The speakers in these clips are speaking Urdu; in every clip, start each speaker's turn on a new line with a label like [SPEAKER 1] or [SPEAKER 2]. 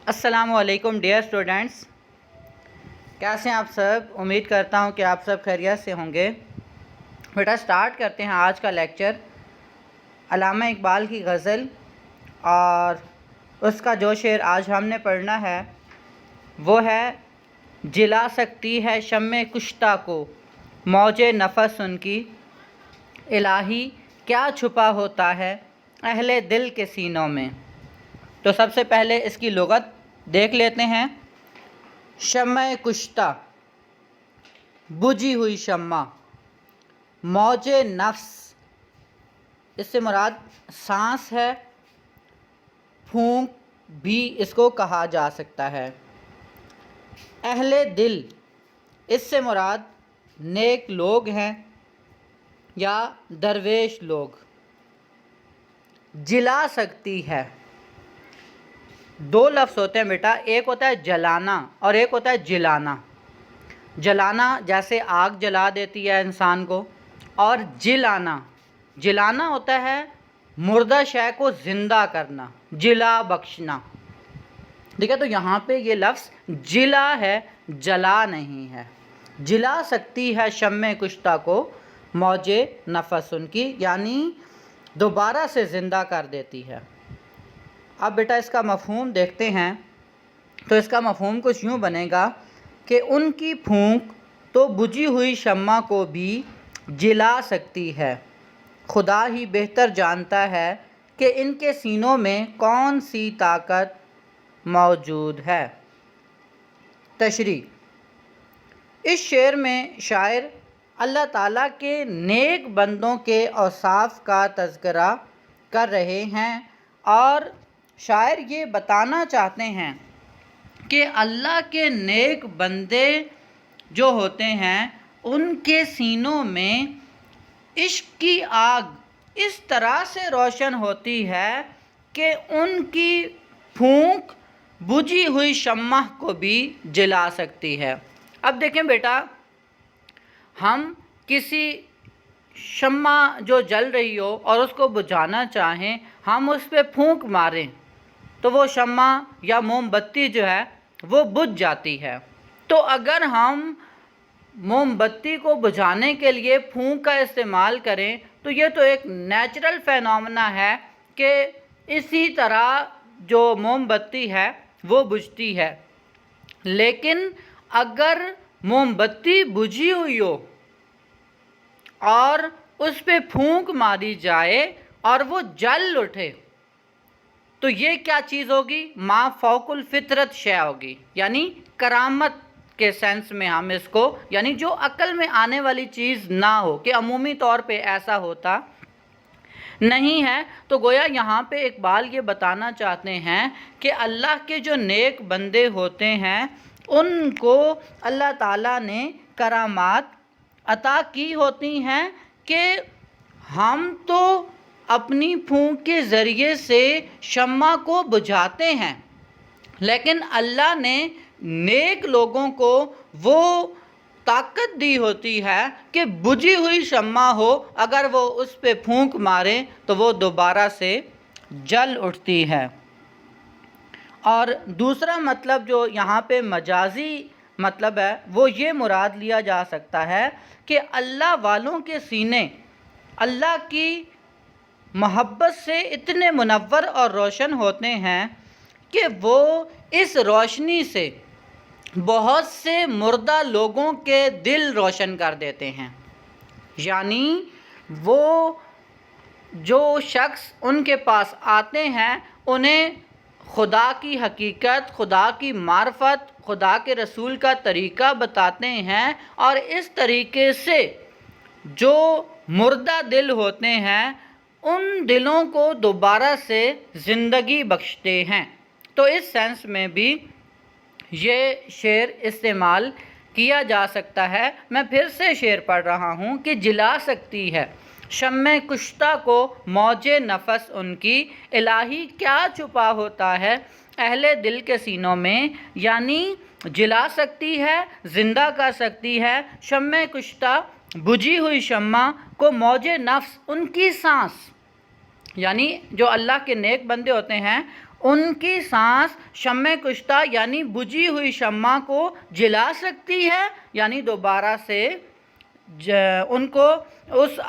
[SPEAKER 1] السلام علیکم ڈیئر اسٹوڈنٹس، کیسے ہیں آپ سب؟ امید کرتا ہوں کہ آپ سب خیریت سے ہوں گے۔ بیٹا سٹارٹ کرتے ہیں آج کا لیکچر۔ علامہ اقبال کی غزل اور اس کا جو شعر آج ہم نے پڑھنا ہے وہ ہے: جلا سکتی ہے شمع کشتہ کو موج نفس ان کی، الہی کیا چھپا ہوتا ہے اہل دل کے سینوں میں۔ تو سب سے پہلے اس کی لغت دیکھ لیتے ہیں۔ شمع کشتہ، بجھی ہوئی شمع، موج نفس، اس سے مراد سانس ہے، پھونک بھی اس کو کہا جا سکتا ہے۔ اہل دل، اس سے مراد نیک لوگ ہیں یا درویش لوگ۔ جلا سکتی ہے، دو لفظ ہوتے ہیں بیٹا، ایک ہوتا ہے جلانا اور ایک ہوتا ہے جلانا۔ جلانا جیسے آگ جلا دیتی ہے انسان کو، اور جلانا ہوتا ہے مردہ شے کو زندہ کرنا، جلا بخشنا۔ ٹھیک ہے، تو یہاں پہ یہ لفظ جلا ہے، جلا نہیں ہے۔ جلا سکتی ہے شمع کشتہ کو موج نفس ان کی، یعنی دوبارہ سے زندہ کر دیتی ہے۔ اب بیٹا اس کا مفہوم دیکھتے ہیں، تو اس کا مفہوم کچھ یوں بنے گا کہ ان کی پھونک تو بجھی ہوئی شمع کو بھی جلا سکتی ہے، خدا ہی بہتر جانتا ہے کہ ان کے سینوں میں کون سی طاقت موجود ہے۔ تشریح: اس شعر میں شاعر اللہ تعالیٰ کے نیک بندوں کے اوصاف کا تذکرہ کر رہے ہیں، اور شاعر یہ بتانا چاہتے ہیں کہ اللہ کے نیک بندے جو ہوتے ہیں ان کے سینوں میں عشق کی آگ اس طرح سے روشن ہوتی ہے کہ ان کی پھونک بجھی ہوئی شمع کو بھی جلا سکتی ہے۔ اب دیکھیں بیٹا، ہم کسی شمع جو جل رہی ہو اور اس کو بجھانا چاہیں، ہم اس پہ پھونک ماریں تو وہ شمع یا موم بتی جو ہے وہ بجھ جاتی ہے۔ تو اگر ہم موم بتی کو بجھانے کے لیے پھونک کا استعمال کریں تو یہ تو ایک نیچرل فینومینا ہے کہ اسی طرح جو موم بتی ہے وہ بجھتی ہے۔ لیکن اگر موم بتی بجھی ہوئی ہو اور اس پہ پھونک ماری جائے اور وہ جل اٹھے تو یہ کیا چیز ہوگی؟ ما فوق الفطرت شے ہوگی، یعنی کرامت کے سینس میں ہم اس کو، یعنی جو عقل میں آنے والی چیز نہ ہو کہ عمومی طور پہ ایسا ہوتا نہیں ہے۔ تو گویا یہاں پہ اقبال یہ بتانا چاہتے ہیں کہ اللہ کے جو نیک بندے ہوتے ہیں ان کو اللہ تعالیٰ نے کرامات عطا کی ہوتی ہیں کہ ہم تو اپنی پھونک کے ذریعے سے شمع کو بجھاتے ہیں، لیکن اللہ نے نیک لوگوں کو وہ طاقت دی ہوتی ہے کہ بجھی ہوئی شمع ہو، اگر وہ اس پہ پھونک ماریں تو وہ دوبارہ سے جل اٹھتی ہے۔ اور دوسرا مطلب جو یہاں پہ مجازی مطلب ہے وہ یہ مراد لیا جا سکتا ہے کہ اللہ والوں کے سینے اللہ کی محبت سے اتنے منور اور روشن ہوتے ہیں کہ وہ اس روشنی سے بہت سے مردہ لوگوں کے دل روشن کر دیتے ہیں۔ یعنی وہ جو شخص ان کے پاس آتے ہیں انہیں خدا کی حقیقت، خدا کی معرفت، خدا کے رسول کا طریقہ بتاتے ہیں، اور اس طریقے سے جو مردہ دل ہوتے ہیں ان دلوں کو دوبارہ سے زندگی بخشتے ہیں۔ تو اس سینس میں بھی یہ شعر استعمال کیا جا سکتا ہے۔ میں پھر سے شعر پڑھ رہا ہوں کہ جلا سکتی ہے شمع کشتہ کو موج نفس ان کی، الہی کیا چھپا ہوتا ہے اہل دل کے سینوں میں، یعنی جلا سکتی ہے، زندہ کر سکتی ہے شمع کشتہ، بجھی ہوئی شمع کو موج نفس ان کی سانس، یعنی جو اللہ کے نیک بندے ہوتے ہیں ان کی سانس شمع کشتہ یعنی بجھی ہوئی شمع کو جلا سکتی ہے، یعنی دوبارہ سے ان کو اس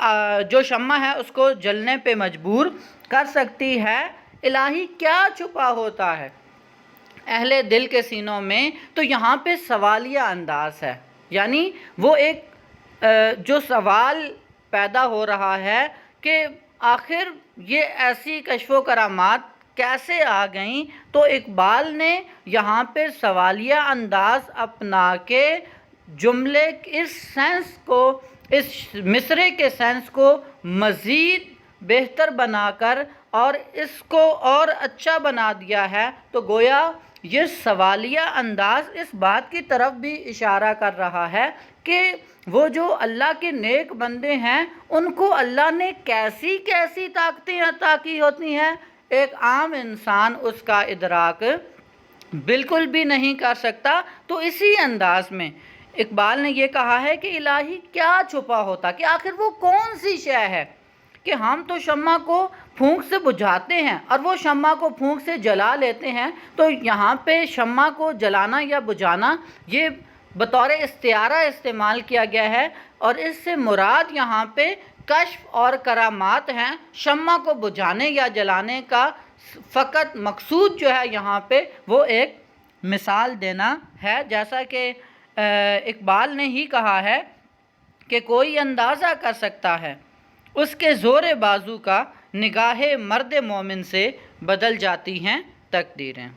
[SPEAKER 1] جو شمع ہے اس کو جلنے پہ مجبور کر سکتی ہے۔ الہی کیا چھپا ہوتا ہے اہل دل کے سینوں میں؟ تو یہاں پہ سوالیہ انداز ہے، یعنی وہ ایک جو سوال پیدا ہو رہا ہے کہ آخر یہ ایسی کشف و کرامات کیسے آ گئیں؟ تو اقبال نے یہاں پہ سوالیہ انداز اپنا کے جملے اس سینس کو، اس مصرعے کے سینس کو مزید بہتر بنا کر اور اس کو اور اچھا بنا دیا ہے۔ تو گویا یہ سوالیہ انداز اس بات کی طرف بھی اشارہ کر رہا ہے کہ وہ جو اللہ کے نیک بندے ہیں ان کو اللہ نے کیسی کیسی طاقتیں عطا کی ہوتی ہیں، ایک عام انسان اس کا ادراک بالکل بھی نہیں کر سکتا۔ تو اسی انداز میں اقبال نے یہ کہا ہے کہ الہی کیا چھپا ہوتا، کہ آخر وہ کون سی شے ہے کہ ہم تو شمع کو پھونک سے بجھاتے ہیں اور وہ شمع کو پھونک سے جلا لیتے ہیں۔ تو یہاں پہ شمع کو جلانا یا بجھانا یہ بطور استعارہ استعمال کیا گیا ہے، اور اس سے مراد یہاں پہ کشف اور کرامات ہیں۔ شمع کو بجھانے یا جلانے کا فقط مقصود جو ہے یہاں پہ وہ ایک مثال دینا ہے، جیسا کہ اقبال نے ہی کہا ہے کہ کوئی اندازہ کر سکتا ہے اس کے زور بازو کا، نگاہ مرد مومن سے بدل جاتی ہیں تقدیریں۔